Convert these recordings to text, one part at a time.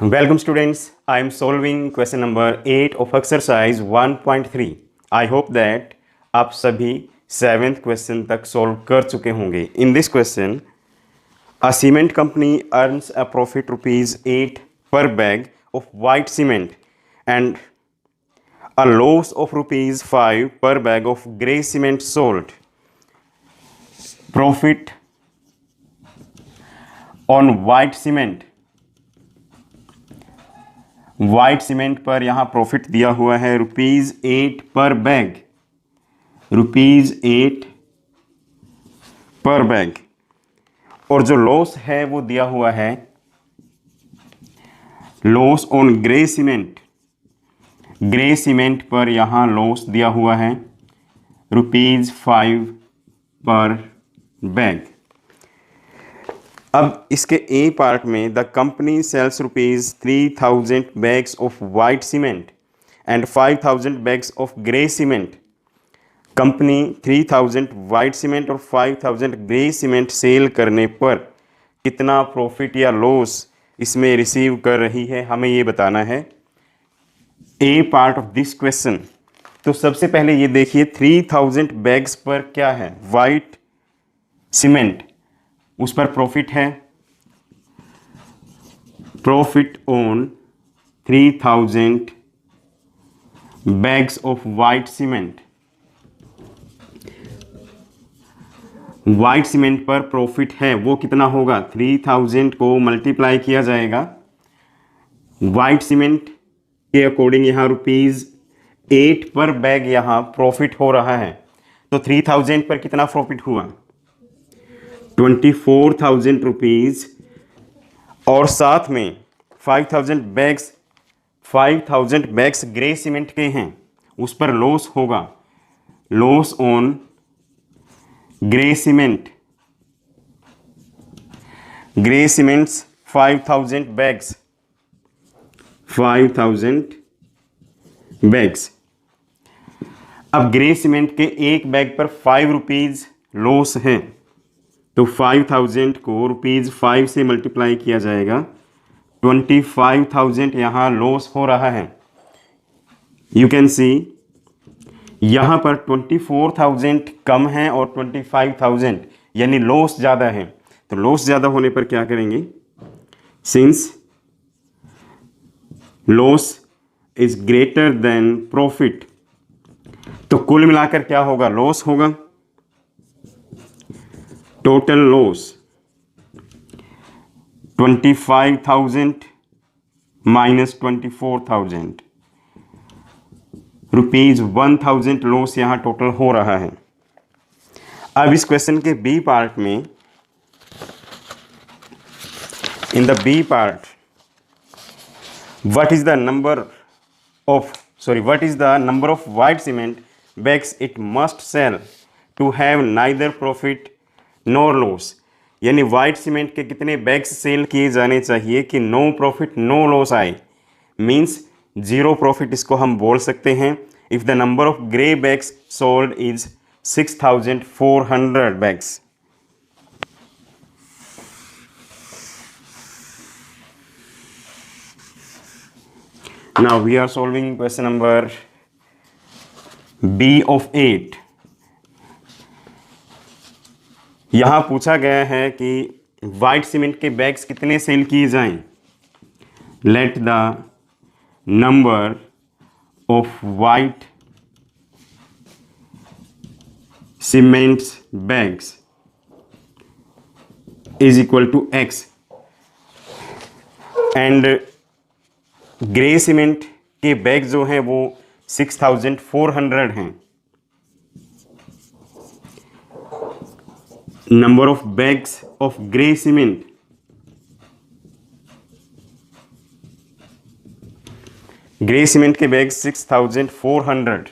Welcome students, I am solving question number 8 of exercise 1.3. I hope that आप सभी 7th question तक solve कर चुके होंगे. In this question, a cement company earns a profit rupees 8 per bag of white cement and a loss of rupees 5 per bag of grey cement sold. Profit on white cement. White cement पर यहाँ profit दिया हुआ है ₹8 पर bag, ₹8 पर bag. और जो loss है वो दिया हुआ है loss on grey cement. Grey cement पर यहाँ लॉस दिया हुआ है ₹5 पर बैग। अब इसके ए पार्ट में the company sells ₹3,000 bags of white cement and 5,000 bags of grey cement. Company 3,000 white cement और 5,000 ग्रे सीमेंट सेल करने पर कितना प्रॉफिट या लॉस इसमें रिसीव कर रही है, हमें ये बताना है। ए पार्ट ऑफ दिस क्वेश्चन। तो सबसे पहले ये देखिए 3,000 बैग्स पर क्या है, वाइट सीमेंट, उस पर प्रॉफिट है। Profit on 3,000 bags of white cement. White cement पर प्रॉफिट है, वो कितना होगा, 3,000 को मल्टीप्लाई किया जाएगा वाइट सीमेंट के अकॉर्डिंग। यहाँ ₹8 पर बैग यहाँ प्रॉफिट हो रहा है। तो 3,000 पर कितना प्रॉफिट हुआ, 24,000 रुपीज़। और साथ में 5,000 बैग्स ग्रे सीमेंट के हैं, उस पर लॉस होगा, loss on grey cement. Grey cements 5,000 bags, 5,000 bags. अब ग्रे सीमेंट के एक बैग पर ₹5 लॉस है, तो 5,000 को ₹5 से मल्टीप्लाई किया जाएगा। 25,000 यहाँ लॉस हो रहा है। यू कैन सी यहाँ पर 24,000 कम है और 25,000 यानी लॉस ज़्यादा है। तो लॉस ज़्यादा होने पर क्या करेंगे, since loss is greater than profit, तो कुल मिलाकर क्या होगा, लॉस होगा। टोटल लॉस 25,000 माइनस 24,000, ₹1,000 लॉस यहाँ टोटल हो रहा है। अब इस क्वेश्चन के बी पार्ट में, in the B part, what is the number of white cement bags it must sell to have neither profit nor loss. यानी वाइट सीमेंट के कितने बैग्स सेल किए जाने चाहिए कि नो प्रॉफिट नो लॉस आए, means 0 profit इसको हम बोल सकते हैं। If the number of grey bags sold is 6,400 bags. Now we are solving question number B of 8। यहाँ पूछा गया है कि वाइट सीमेंट के बैग्स कितने सेल किए जाएं। Let the number of white cements bags is equal to X and grey cement के बैग जो हैं वो 6,400 हैं। Number of bags of grey cement, grey cement के बैग 6,400।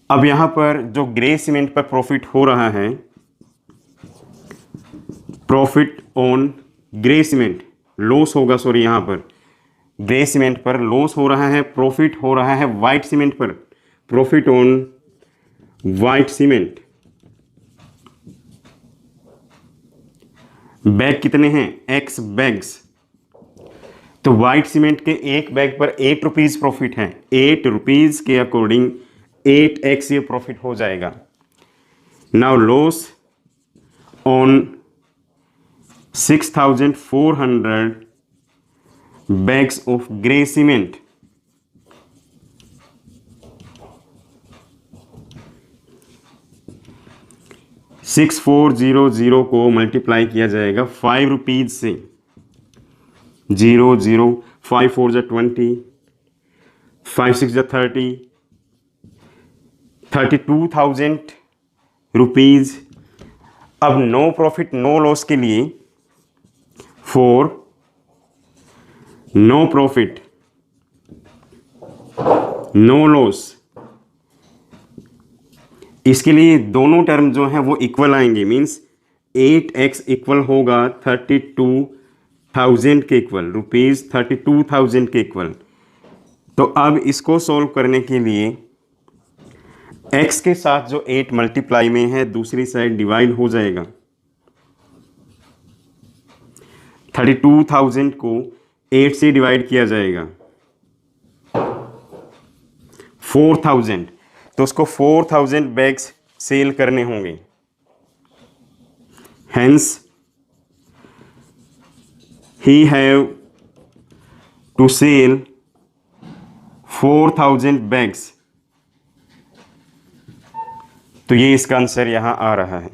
अब यहां पर जो ग्रे सीमेंट पर प्रॉफिट हो रहा है, profit on grey cement, loss होगा, सॉरी, यहां पर ग्रे सीमेंट पर लॉस हो रहा है, प्रॉफिट हो रहा है वाइट सीमेंट पर, profit on white cement. Bag कितने हैं, एक्स बैग्स। तो वाइट सीमेंट के एक बैग पर 8 रुपीज़ प्रॉफिट है, 8 रुपीज़ के अकॉर्डिंग 8x ये प्रॉफिट हो जाएगा। Now loss on 6,400 bags of grey cement, six 400 को मल्टीप्लाई किया जाएगा 5 रुपीज से, 0 0 5 4 जा 20, 5 6 जा 30, 32,000 रुपीज। अब नो प्रॉफिट नो लॉस के लिए, for no profit no loss, इसके लिए दोनों टर्म जो है वो इक्वल आएंगे, मीन्स 8x इक्वल होगा 32,000 के इक्वल, रुपीज़ 32,000 के इक्वल। तो अब इसको सॉल्व करने के लिए x के साथ जो 8 मल्टीप्लाई में है दूसरी साइड डिवाइड हो जाएगा। 32,000 को 8 से डिवाइड किया जाएगा, 4,000, तो उसको 4,000 बैग्स सेल करने होंगे। Hence he have to sell 4,000 bags. तो ये इसका आंसर यहां आ रहा है।